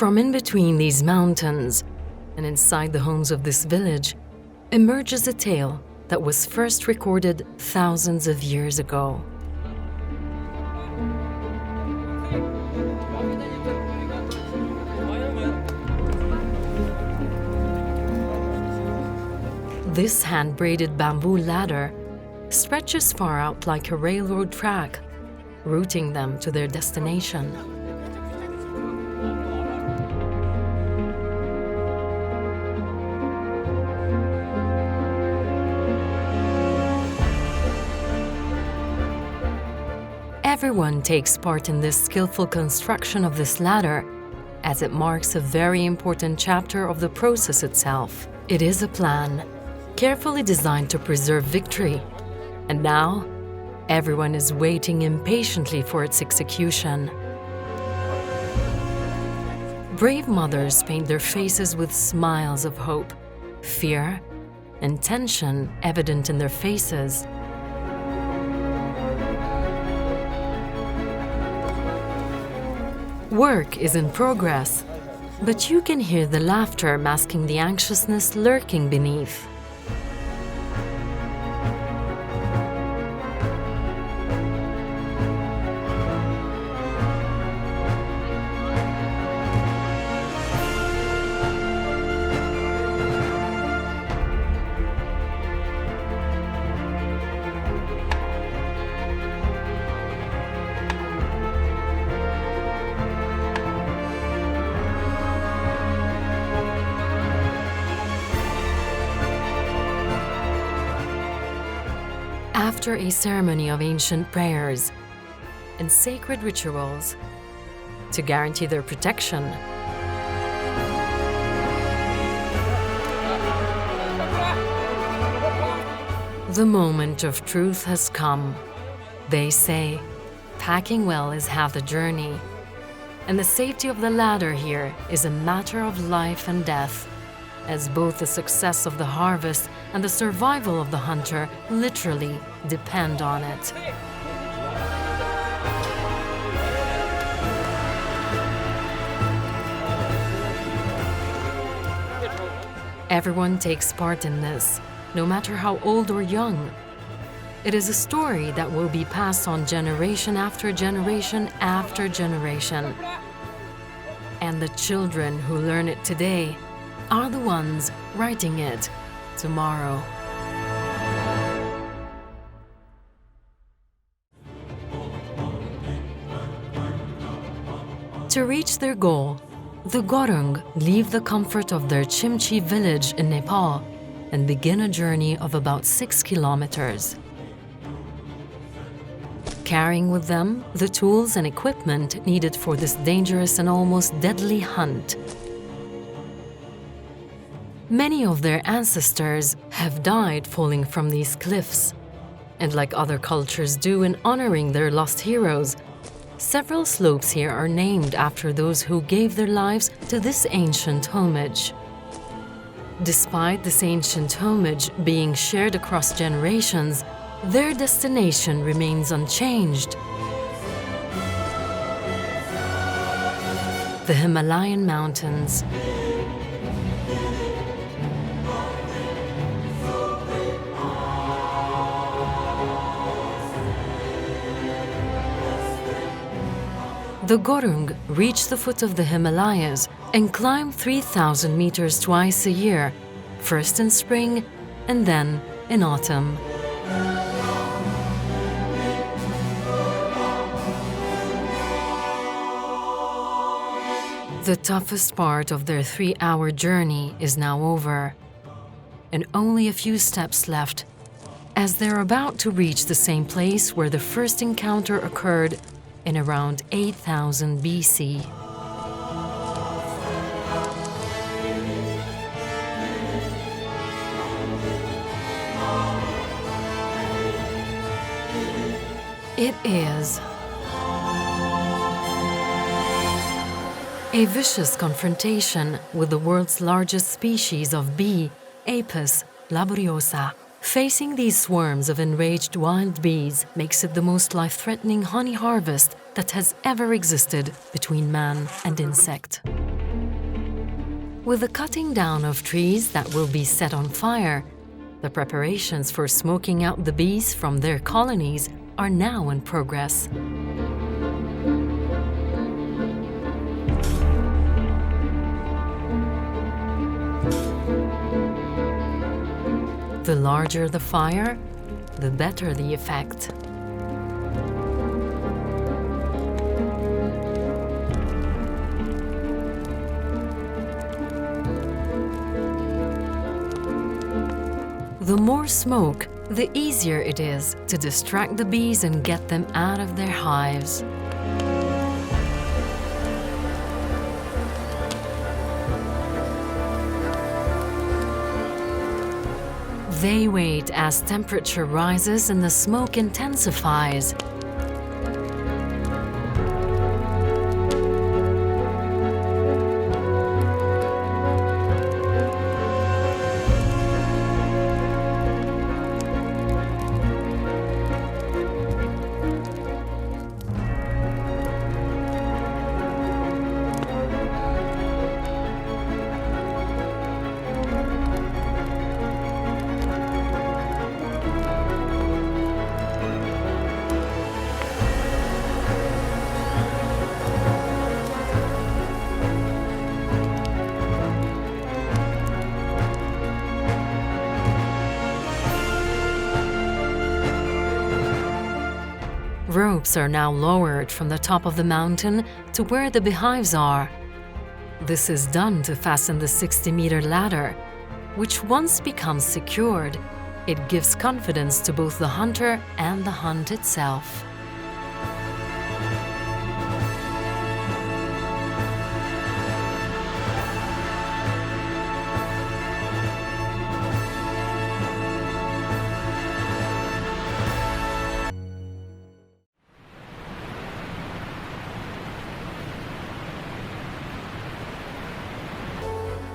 From in between these mountains and inside the homes of this village emerges a tale that was first recorded thousands of years ago. This hand-braided bamboo ladder stretches far out like a railroad track, routing them to their destination. Everyone takes part in this skillful construction of this ladder, as it marks a very important chapter of the process itself. It is a plan, carefully designed to preserve victory, and now everyone is waiting impatiently for its execution. Brave mothers paint their faces with smiles of hope, fear, and tension evident in their faces. Work is in progress, but you can hear the laughter masking the anxiousness lurking beneath. After a ceremony of ancient prayers and sacred rituals to guarantee their protection, the moment of truth has come. They say, packing well is half the journey, and the safety of the ladder here is a matter of life and death, as both the success of the harvest and the survival of the hunter literally depend on it. Everyone takes part in this, no matter how old or young. It is a story that will be passed on generation after generation after generation. And the children who learn it today are the ones writing it tomorrow. To reach their goal, the Gorung leave the comfort of their Chimchi village in Nepal and begin a journey of about 6 kilometers. Carrying with them the tools and equipment needed for this dangerous and almost deadly hunt. Many of their ancestors have died falling from these cliffs, and like other cultures do in honoring their lost heroes, several slopes here are named after those who gave their lives to this ancient homage. Despite this ancient homage being shared across generations, their destination remains unchanged. The Himalayan mountains. The Gorung reach the foot of the Himalayas and climb 3,000 meters twice a year, first in spring and then in autumn. The toughest part of their 3-hour journey is now over, and only a few steps left, as they're about to reach the same place where the first encounter occurred in around 8000 BC. It is a vicious confrontation with the world's largest species of bee, Apis laboriosa. Facing these swarms of enraged wild bees makes it the most life-threatening honey harvest that has ever existed between man and insect. With the cutting down of trees that will be set on fire, the preparations for smoking out the bees from their colonies are now in progress. The larger the fire, the better the effect. The more smoke, the easier it is to distract the bees and get them out of their hives. They wait as temperature rises and the smoke intensifies. Ropes are now lowered from the top of the mountain to where the beehives are. This is done to fasten the 60-meter ladder, which once becomes secured, it gives confidence to both the hunter and the hunt itself.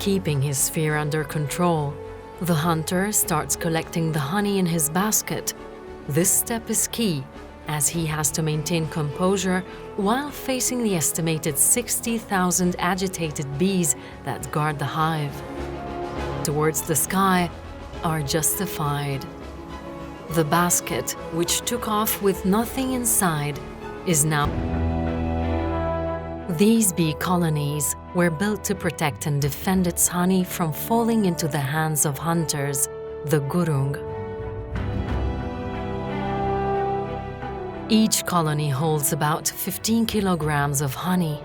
Keeping his fear under control, the hunter starts collecting the honey in his basket. This step is key, as he has to maintain composure while facing the estimated 60,000 agitated bees that guard the hive. Towards the sky are justified. The basket, which took off with nothing inside, is now. These bee colonies were built to protect and defend its honey from falling into the hands of hunters, the gurung. Each colony holds about 15 kilograms of honey.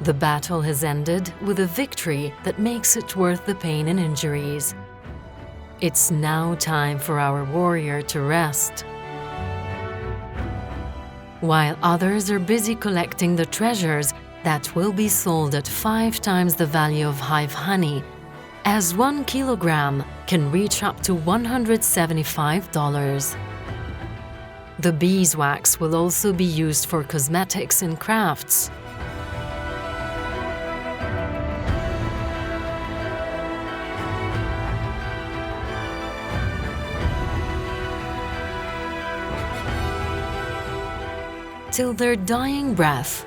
The battle has ended with a victory that makes it worth the pain and injuries. It's now time for our warrior to rest. While others are busy collecting the treasures that will be sold at 5 times the value of hive honey, as 1 kilogram can reach up to $175. The beeswax will also be used for cosmetics and crafts. Till their dying breath,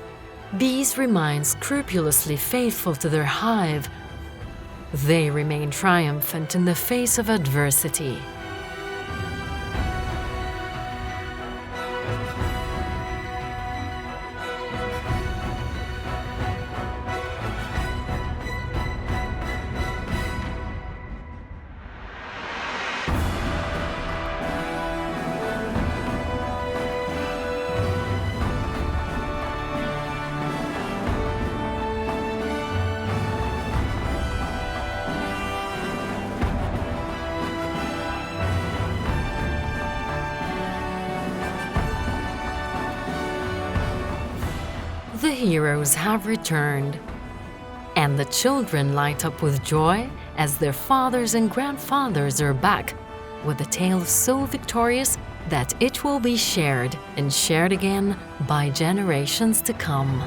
bees remain scrupulously faithful to their hive. They remain triumphant in the face of adversity. The heroes have returned, and the children light up with joy as their fathers and grandfathers are back with a tale so victorious that it will be shared and shared again by generations to come.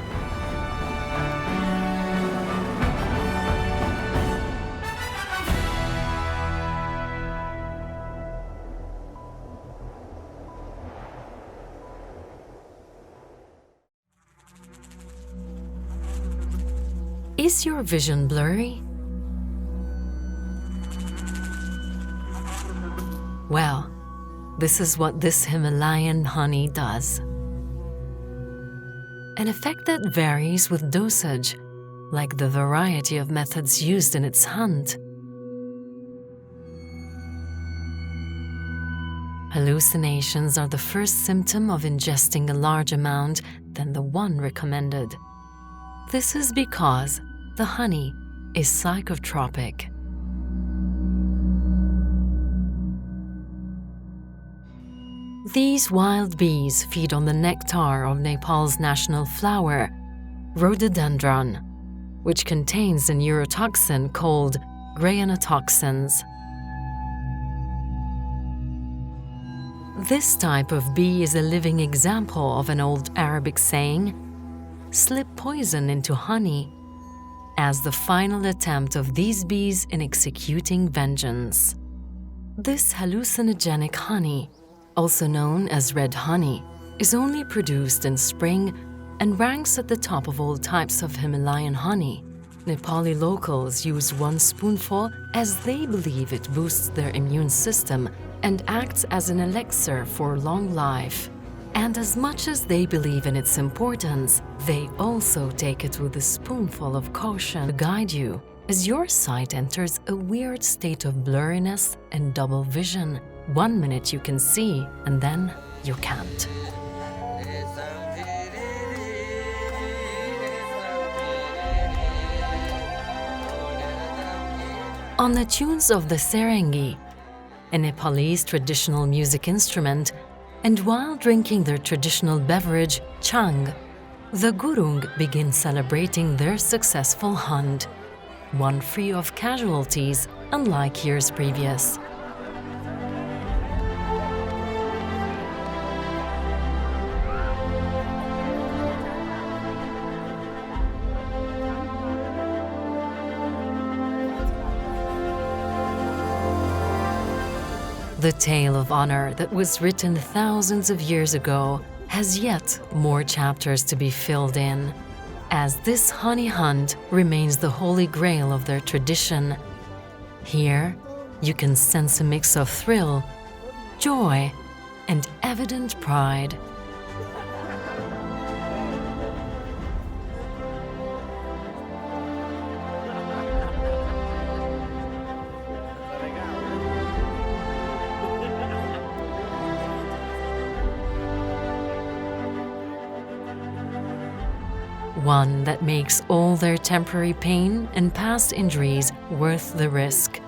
Is your vision blurry? Well, this is what this Himalayan honey does. An effect that varies with dosage, like the variety of methods used in its hunt. Hallucinations are the first symptom of ingesting a large amount than the one recommended. This is because the honey is psychotropic. These wild bees feed on the nectar of Nepal's national flower, rhododendron, which contains a neurotoxin called granotoxins. This type of bee is a living example of an old Arabic saying, "Slip poison into honey," as the final attempt of these bees in executing vengeance. This hallucinogenic honey, also known as red honey, is only produced in spring and ranks at the top of all types of Himalayan honey. Nepali locals use 1 spoonful as they believe it boosts their immune system and acts as an elixir for long life. And as much as they believe in its importance, they also take it with a spoonful of caution to guide you, as your sight enters a weird state of blurriness and double vision. 1 minute you can see, and then you can't. On the tunes of the sarangi, a Nepalese traditional music instrument, and while drinking their traditional beverage, chang, the gurung begin celebrating their successful hunt, one free of casualties, unlike years previous. The tale of honor that was written thousands of years ago has yet more chapters to be filled in, as this honey hunt remains the holy grail of their tradition. Here, you can sense a mix of thrill, joy, and evident pride. One that makes all their temporary pain and past injuries worth the risk,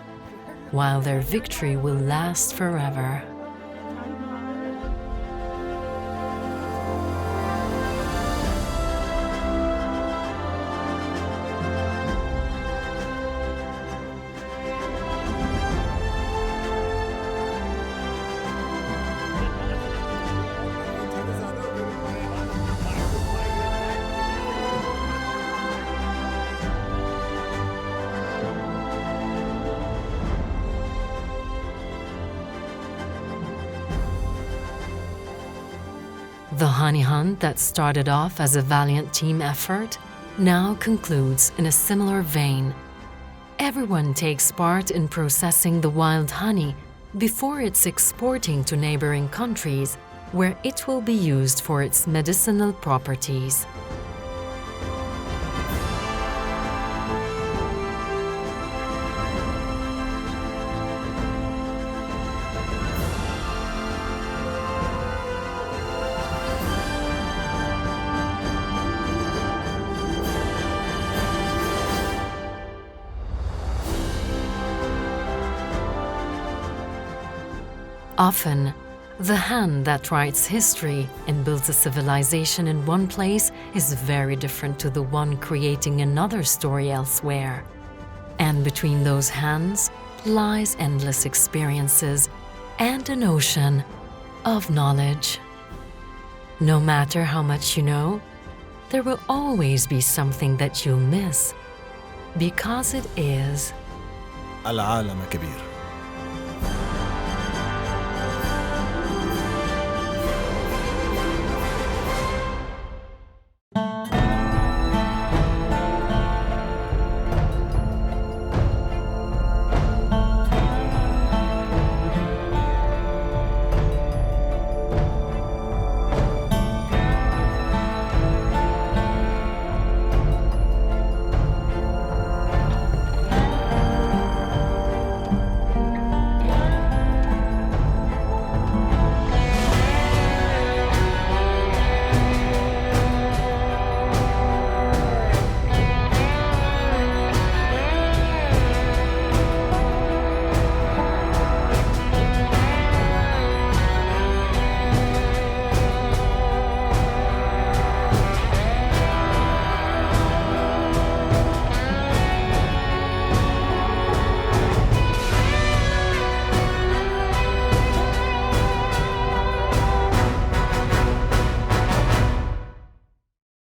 while their victory will last forever. The honey hunt that started off as a valiant team effort now concludes in a similar vein. Everyone takes part in processing the wild honey before its exporting to neighboring countries, where it will be used for its medicinal properties. Often, the hand that writes history and builds a civilization in one place is very different to the one creating another story elsewhere. And between those hands lies endless experiences and an ocean of knowledge. No matter how much you know, there will always be something that you'll miss, because it is العالم كبير.